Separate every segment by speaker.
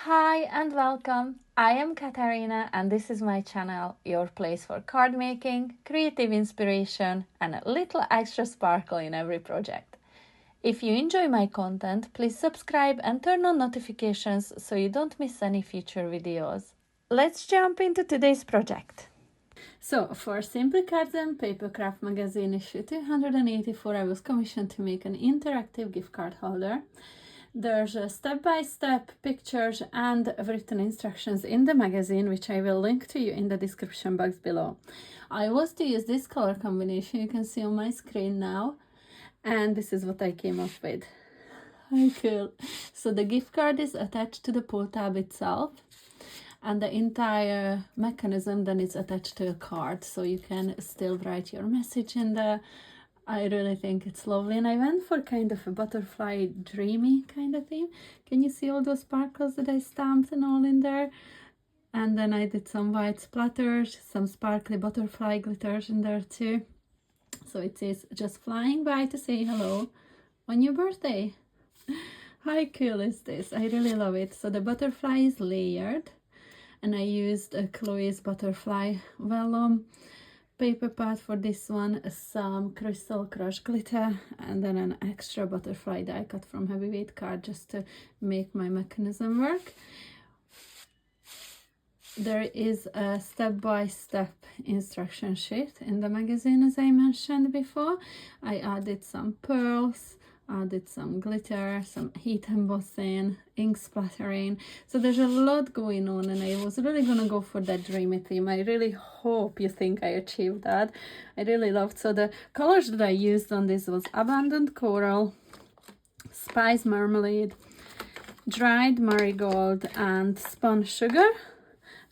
Speaker 1: Hi and welcome. I am Katarina and this is my channel, your place for card making, creative inspiration and a little extra sparkle in every project. If you enjoy my content, please subscribe and turn on notifications so you don't miss any future videos. Let's jump into today's project. So, for Simply Cards and Papercraft magazine issue 284, I was commissioned to make an interactive gift card holder. There's a step-by-step pictures and written instructions in the magazine, which I will link to you in the description box below. I was to use this color combination you can see on my screen now, and this is what I came up with. How cool. So the gift card is attached to the pull tab itself, and the entire mechanism then is attached to a card, so you can still write your message in there. I really think it's lovely, and I went for kind of a butterfly dreamy kind of theme. Can you see all those sparkles that I stamped and all in there? And then I did some white splatters, some sparkly butterfly glitters in there too. So it says, just flying by to say hello on your birthday. How cool is this? I really love it. So the butterfly is layered, and I used Chloe's butterfly vellum paper pad for this one, some crystal crush glitter, and then an extra butterfly die cut from heavyweight card just to make my mechanism work. There is a step-by-step instruction sheet in the magazine, as I mentioned before. I added some pearls, added some glitter, some heat embossing, ink splattering. So there's a lot going on, and I was really gonna go for that dreamy theme. I really hope you think I achieved that. I really loved. So the colors that I used on this was abundant coral, spice marmalade, dried marigold, and spun sugar.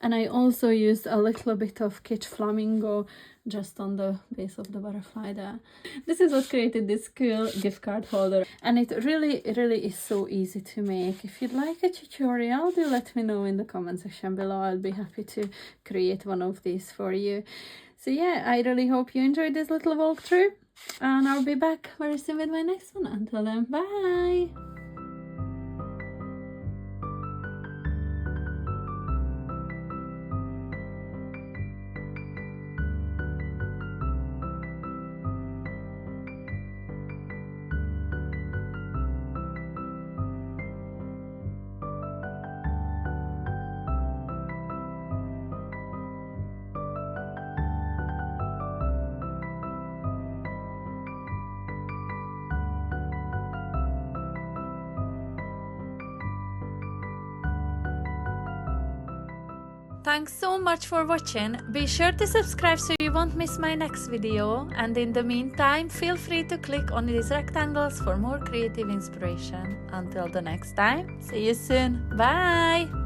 Speaker 1: And I also used a little bit of kitsch flamingo just on the base of the butterfly there. This is what created this cool gift card holder, and it really is so easy to make. If you'd like a tutorial, do let me know in the comment section below. I'll be happy to create one of these for you. So yeah, I really hope you enjoyed this little walkthrough, and I'll be back very soon with my next one. Until then, bye! Thanks so much for watching. Be sure to subscribe so you won't miss my next video, and in the meantime feel free to click on these rectangles for more creative inspiration. Until the next time, see you soon. Bye!